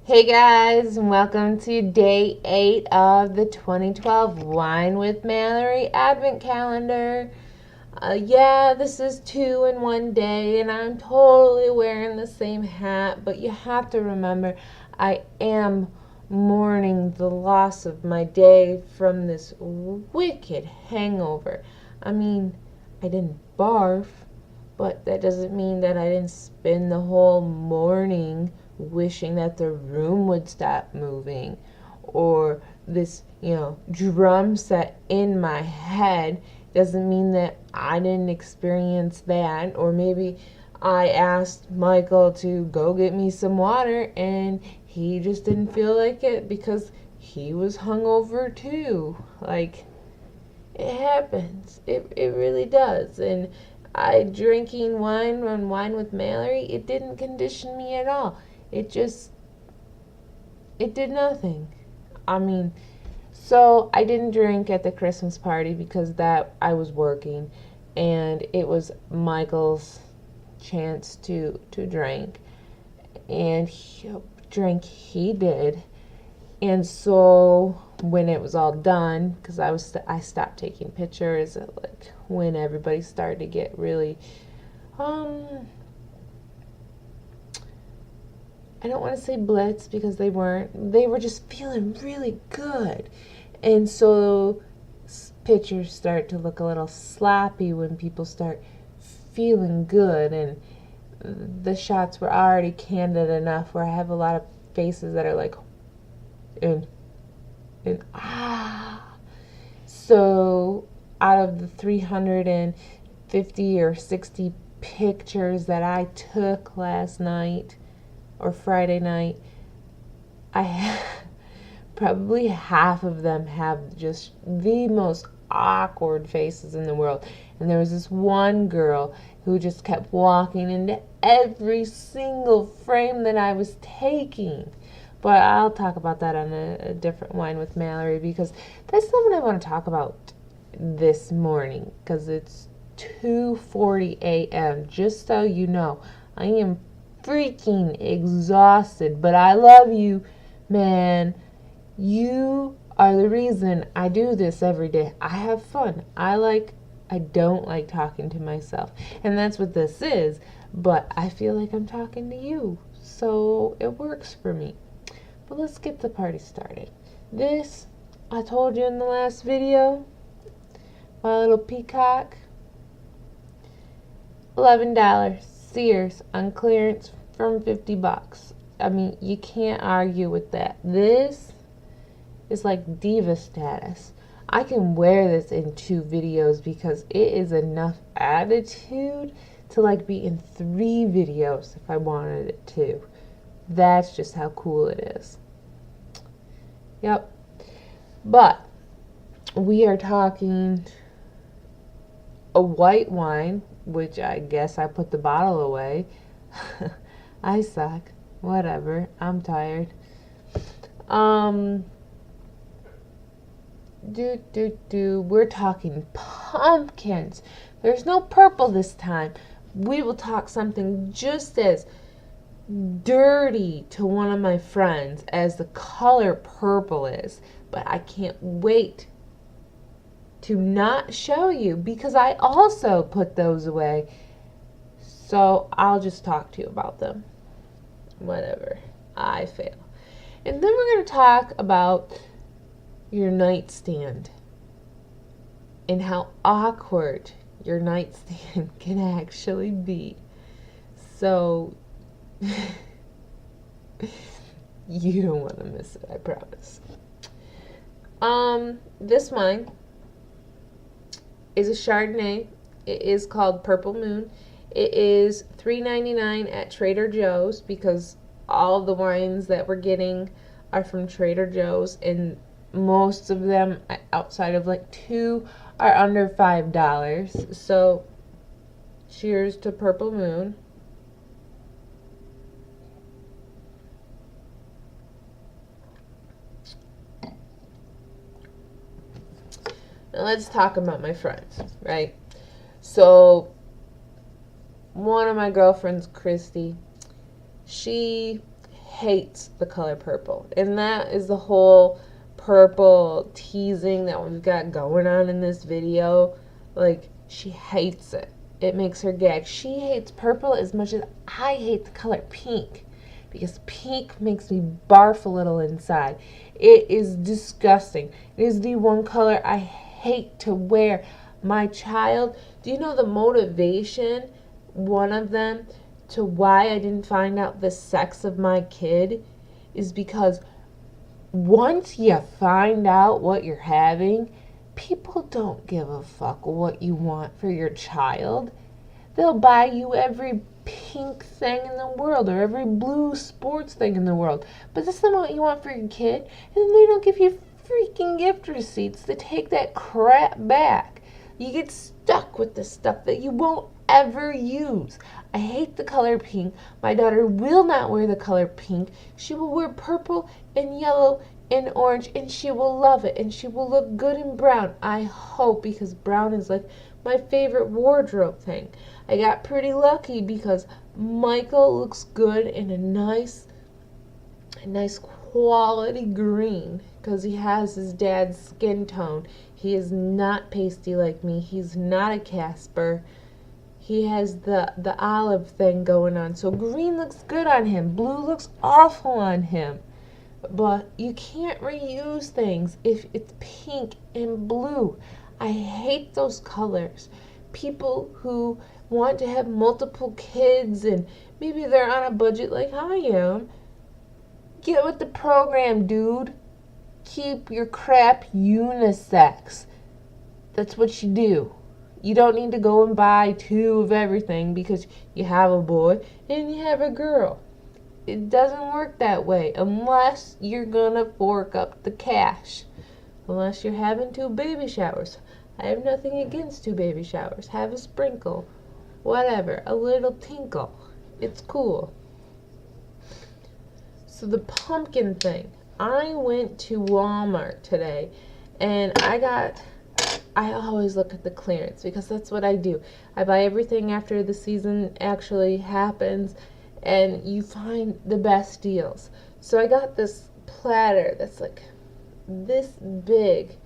Hey guys, and welcome to day 8 of the 2012 Wine with Mallery Advent Calendar. Yeah, this is 2 in 1 day, and I'm totally wearing the same hat, but you have to remember I am mourning the loss of my day from this wicked hangover. I mean, I didn't barf, but that doesn't mean that I didn't spend the whole morning wishing that the room would stop moving, or this, drum set in my head doesn't mean that I didn't experience that. Or maybe I asked Michael to go get me some water and he just didn't feel like it because he was hungover too. Like, it happens. It really does. And drinking wine on Wine with Mallery, it didn't condition me at all. It did nothing. I mean, so I didn't drink at the Christmas party because that I was working, and it was Michael's chance to drink, and he did. And so when it was all done, because I stopped taking pictures, like when everybody started to get really I don't want to say blitz because they weren't. They were just feeling really good. And so pictures start to look a little sloppy when people start feeling good. And the shots were already candid enough where I have a lot of faces that are like, and ah. So out of the 350 or 60 pictures that I took last night, or Friday night, probably half of them have just the most awkward faces in the world. And there was this one girl who just kept walking into every single frame that I was taking. But I'll talk about that on a different Wine with Mallery, because that's not what I want to talk about this morning, because it's 2:40 a.m. Just so you know, I am freaking exhausted, but I love you, man. You are the reason I do this every day. I have fun. I don't like talking to myself, and that's what this is, but I feel like I'm talking to you, so it works for me. But let's get the party started. This, I told you in the last video, my little peacock, $11 Sears on clearance from $50. I mean, you can't argue with that. This is like diva status. I can wear this in 2 videos because it is enough attitude to like be in 3 videos if I wanted it to. That's just how cool it is. Yep. But we are talking a white wine, which I guess I put the bottle away. I suck. Whatever. I'm tired. We're talking pumpkins. There's no purple this time. We will talk something just as dirty to one of my friends as the color purple is. But I can't wait to not show you because I also put those away. So I'll just talk to you about them. Whatever. I fail. And then we're going to talk about your nightstand and how awkward your nightstand can actually be. So you don't want to miss it, I promise. This wine is a Chardonnay. It is called Purple Moon. It is $3.99 at Trader Joe's because all the wines that we're getting are from Trader Joe's, and most of them, outside of like 2, are under $5. So cheers to Purple Moon. Now let's talk about my friends, right? So one of my girlfriends, Christy, she hates the color purple. And that is the whole purple teasing that we've got going on in this video. Like, she hates it. It makes her gag. She hates purple as much as I hate the color pink, because pink makes me barf a little inside. It is disgusting. It is the one color I hate to wear. My child, do you know the motivation, one of them, to why I didn't find out the sex of my kid is because once you find out what you're having, people don't give a fuck what you want for your child. They'll buy you every pink thing in the world or every blue sports thing in the world. But that's not what you want for your kid. And then they don't give you freaking gift receipts to take that crap back. You get stuck with the stuff that you won't ever use. I hate the color pink. My daughter will not wear the color pink. She will wear purple and yellow and orange, and she will love it, and she will look good in brown, I hope, because brown is like my favorite wardrobe thing. I got pretty lucky because Michael looks good in a nice quality green, because he has his dad's skin tone. He is not pasty like me. He's not a Casper. He has the olive thing going on. So green looks good on him. Blue looks awful on him. But you can't reuse things if it's pink and blue. I hate those colors. People who want to have multiple kids and maybe they're on a budget like I am, get with the program, dude. Keep your crap unisex. That's what you do. You don't need to go and buy 2 of everything because you have a boy and you have a girl. It doesn't work that way unless you're gonna fork up the cash. Unless you're having 2 baby showers. I have nothing against 2 baby showers. Have a sprinkle. Whatever. A little tinkle. It's cool. So the pumpkin thing. I went to Walmart today and I always look at the clearance because that's what I do. I buy everything after the season actually happens, and you find the best deals. So I got this platter that's like this big,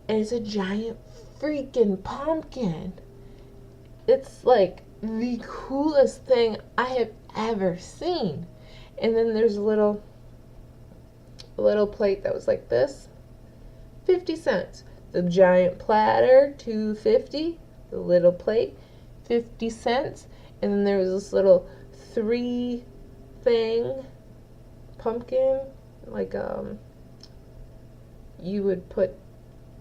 and it's a giant freaking pumpkin. It's like the coolest thing I have ever seen. And then there's a little plate that was like this, 50 cents. The giant platter, $2.50. The little plate, 50 cents. And then there was this little 3 thing pumpkin, like you would put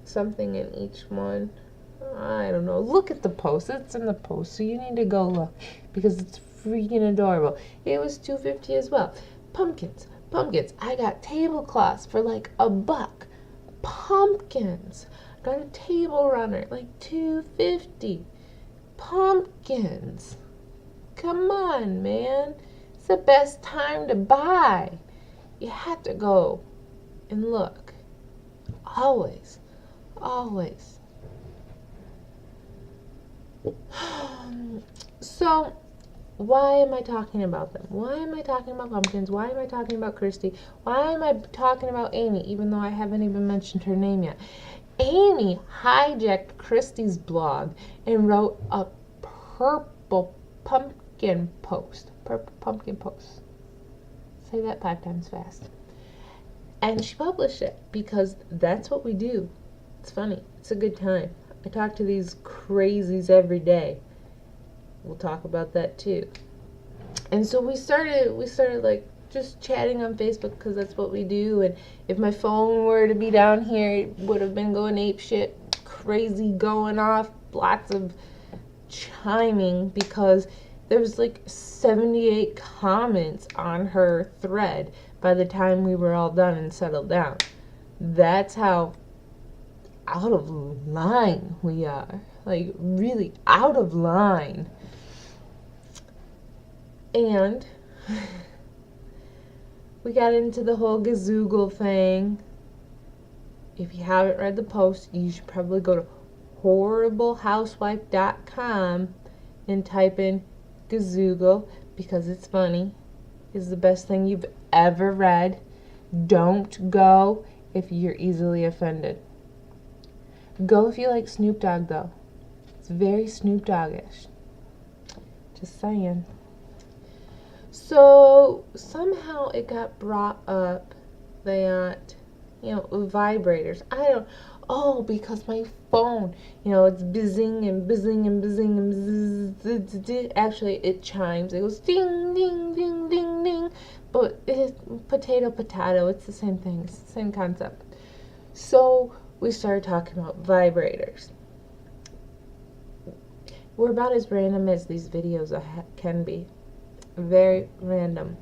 something in each one. I don't know. Look at the post. It's in the post, so you need to go look because it's freaking adorable. It was $2.50 as well. Pumpkins. I got tablecloths for like $1. Pumpkins. Got a table runner like $2.50. Pumpkins. Come on, man. It's the best time to buy. You have to go and look. Always. So, why am I talking about them? Why am I talking about pumpkins? Why am I talking about Christy? Why am I talking about Amy, even though I haven't even mentioned her name yet? Amy hijacked Christy's blog and wrote a purple pumpkin post. Purple pumpkin post. Say that 5 times fast. And she published it because that's what we do. It's funny. It's a good time. I talk to these crazies every day. We'll talk about that too. And so we started like just chatting on Facebook because that's what we do. And if my phone were to be down here, it would have been going ape shit, crazy, going off, lots of chiming because there was like 78 comments on her thread by the time we were all done and settled down. That's how out of line we are. Like, really out of line. And we got into the whole gazoogle thing. If you haven't read the post, you should probably go to horriblehousewife.com and type in gazoogle because it's funny. It's the best thing you've ever read. Don't go if you're easily offended. Go if you like Snoop Dogg, though. It's very Snoop Doggish. Just saying. So somehow it got brought up that, vibrators. Because my phone, it's buzzing and buzzing and buzzing and bzzz. Actually, it chimes. It goes ding, ding, ding, ding, ding. But it's potato, it's the same thing. It's the same concept. So we started talking about vibrators. We're about as random as these videos can be. Very random.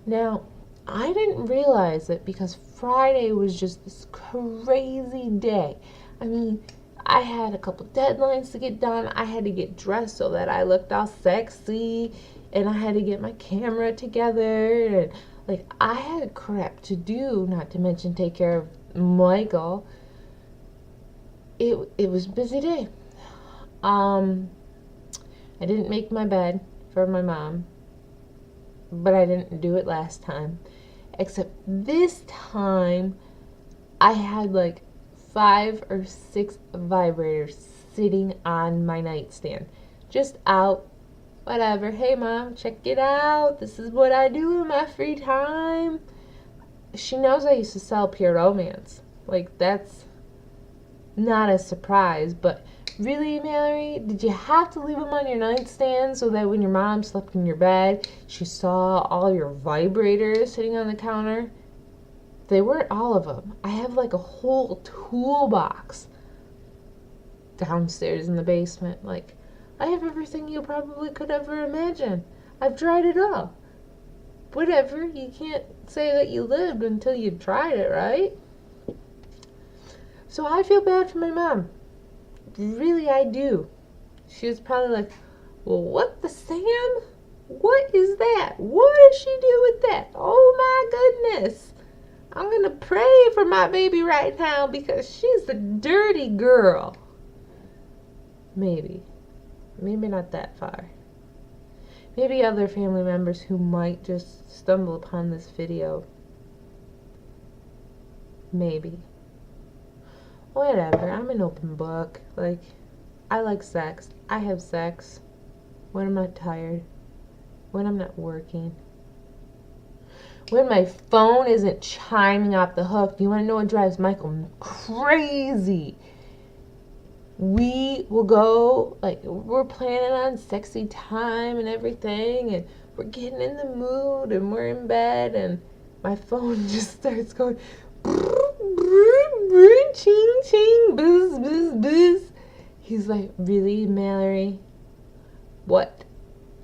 Now, I didn't realize it because Friday was just this crazy day. I mean, I had a couple deadlines to get done. I had to get dressed so that I looked all sexy, and I had to get my camera together, and I had crap to do, not to mention take care of Michael. It was a busy day. I didn't make my bed for my mom, but I didn't do it last time. Except this time, I had 5 or 6 vibrators sitting on my nightstand. Just out, whatever. Hey mom, check it out. This is what I do in my free time. She knows I used to sell Pure Romance. That's not a surprise, but really, Mallery, did you have to leave them on your nightstand so that when your mom slept in your bed, she saw all your vibrators sitting on the counter? They weren't all of them. I have a whole toolbox downstairs in the basement. I have everything you probably could ever imagine. I've tried it all. Whatever, you can't say that you lived until you've tried it, right? So I feel bad for my mom. Really, I do. She was probably well, what the Sam? What is that? What does she do with that? Oh my goodness. I'm going to pray for my baby right now because she's a dirty girl. Maybe. Maybe not that far. Maybe other family members who might just stumble upon this video. Maybe. Whatever, I'm an open book. I like sex. I have sex when I'm not tired, when I'm not working, when my phone isn't chiming off the hook. Do you want to know what drives Michael crazy? We will go, we're planning on sexy time and everything, and we're getting in the mood, and we're in bed, and my phone just starts going ching ching, buzz buzz buzz. He's like, really, Mallery? What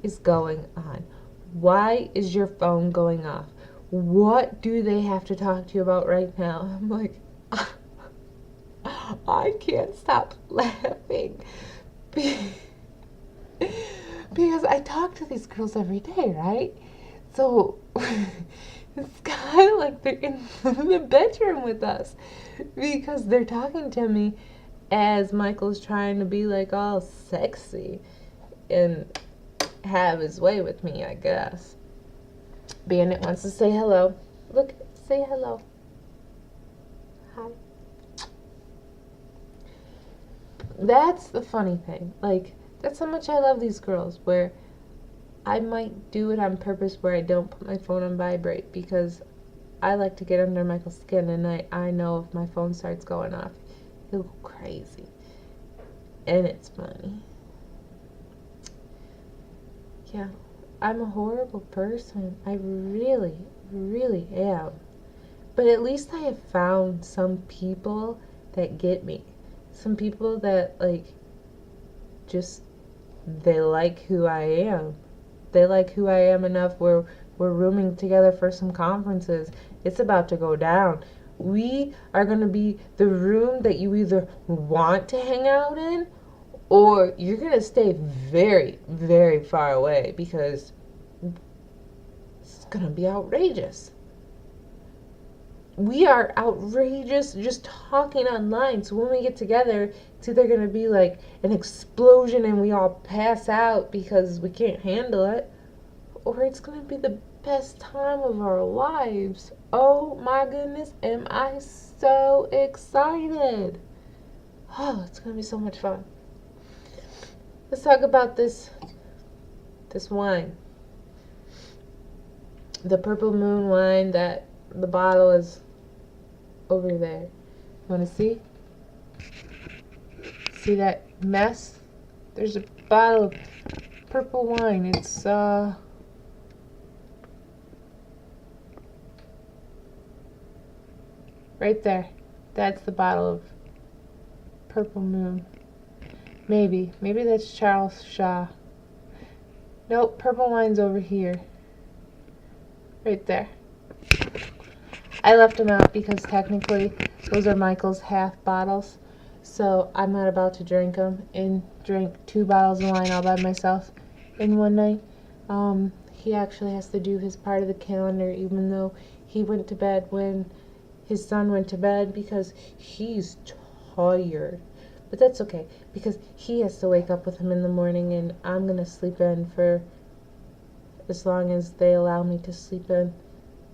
is going on? Why is your phone going off? What do they have to talk to you about right now? I'm like, I can't stop laughing because I talk to these girls every day, right? So it's kind of like they're in the bedroom with us because they're talking to me as Michael's trying to be all sexy and have his way with me, I guess. Bandit wants to say hello. Look, say hello. Hi. That's the funny thing. That's how much I love these girls, where I might do it on purpose where I don't put my phone on vibrate because I like to get under Michael's skin, and I know if my phone starts going off, he'll go crazy. And it's funny. Yeah, I'm a horrible person. I really, really am. But at least I have found some people that get me. Some people that, just, they like who I am. They like who I am enough where we're rooming together for some conferences. It's about to go down. We are going to be the room that you either want to hang out in, or you're going to stay very, very far away because it's going to be outrageous. We are outrageous just talking online. So when we get together, it's either going to be an explosion and we all pass out because we can't handle it, or it's going to be the best time of our lives. Oh my goodness, am I so excited. Oh, it's gonna be so much fun. Let's talk about this wine. The Purple Moon wine, that the bottle is over there. You wanna see? See that mess? There's a bottle of purple wine. It's right there. That's the bottle of Purple Moon. Maybe that's Charles Shaw. Nope, purple wine's over here. Right there. I left them out because technically those are Michael's half bottles. So I'm not about to drink them and drink 2 bottles of wine all by myself in one night. He actually has to do his part of the calendar, even though he went to bed when his son went to bed, because he's tired. But that's okay, because he has to wake up with him in the morning, and I'm going to sleep in for as long as they allow me to sleep in,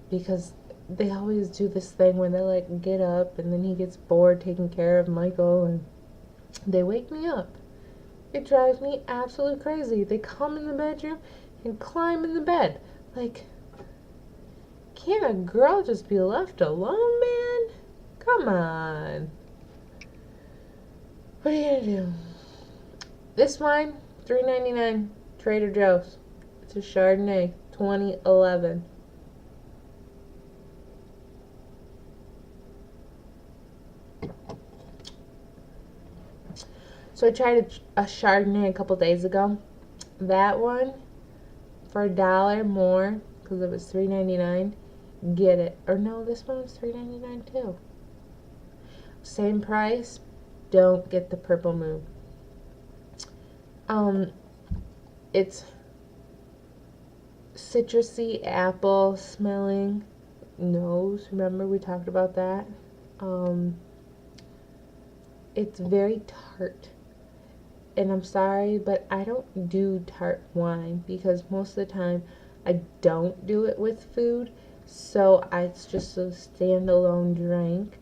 because they always do this thing where they like get up and then he gets bored taking care of Michael and they wake me up. It drives me absolutely crazy. They come in the bedroom and climb in the bed. Like, can't a girl just be left alone, man? Come on. What are you gonna do? This wine, $3.99, Trader Joe's. It's a Chardonnay, 2011. So I tried a Chardonnay a couple days ago. That one, for $1 more, because it was $3.99, get it. Or no, this one was $3.99 too. Same price, don't get the Purple Moon. It's citrusy, apple smelling nose. Remember we talked about that? It's very tart. And I'm sorry, but I don't do tart wine because most of the time I don't do it with food. So it's just a standalone drink.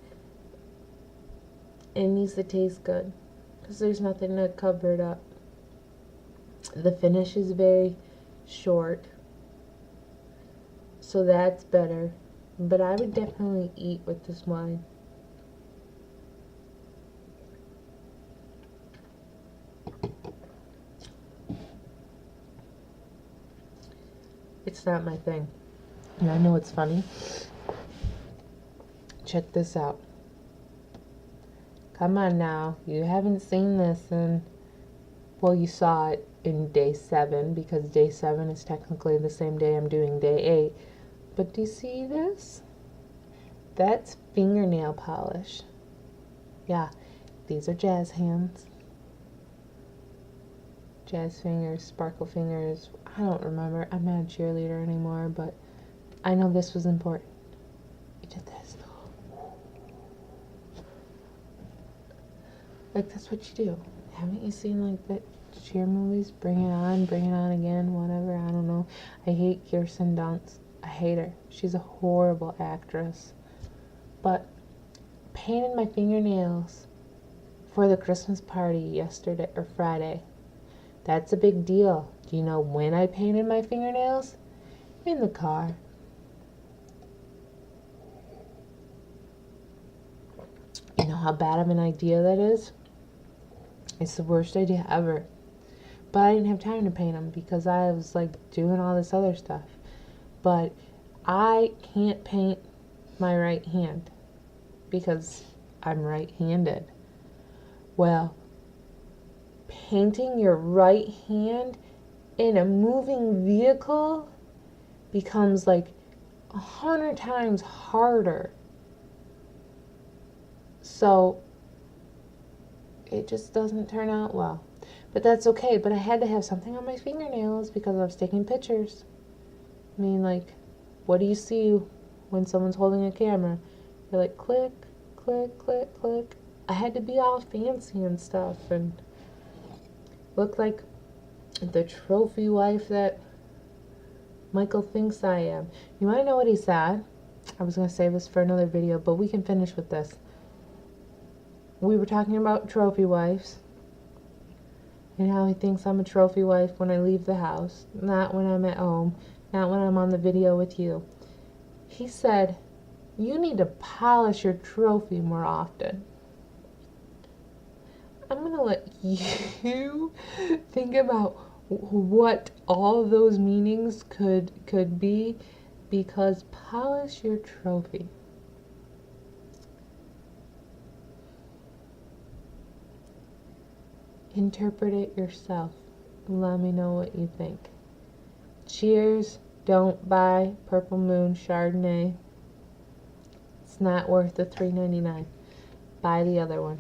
It needs to taste good because there's nothing to cover it up. The finish is very short, so that's better. But I would definitely eat with this wine. It's not my thing. And I know it's funny. Check this out. Come on now. You haven't seen this in, well, you saw it in day 7 because day 7 is technically the same day I'm doing day 8. But do you see this? That's fingernail polish. Yeah, these are jazz hands. Jazz fingers, sparkle fingers. I don't remember. I'm not a cheerleader anymore, but I know this was important. You did this. Like, that's what you do. Haven't you seen, like, the cheer movies? Bring it on again, whatever. I don't know. I hate Kirsten Dunst. I hate her. She's a horrible actress. But painted my fingernails for the Christmas party yesterday or Friday. That's a big deal. Do you know when I painted my fingernails? In the car. You know how bad of an idea that is? It's the worst idea ever. But I didn't have time to paint them because I was like doing all this other stuff. But I can't paint my right hand because I'm right-handed. Well, painting your right hand in a moving vehicle becomes like 100 times harder. So it just doesn't turn out well. But that's okay. But I had to have something on my fingernails because I was taking pictures. I mean, like, what do you see when someone's holding a camera? You're like, click, click, click, click. I had to be all fancy and stuff and look like the trophy wife that Michael thinks I am. You want to know what he said? I was going to save this for another video, but we can finish with this. We were talking about trophy wives and how he thinks I'm a trophy wife when I leave the house, not when I'm at home, not when I'm on the video with you. He said, you need to polish your trophy more often. I'm going to let you think about what all those meanings could be, because polish your trophy. Interpret it yourself. Let me know what you think. Cheers. Don't buy Purple Moon Chardonnay. It's not worth the $3.99. Buy the other one.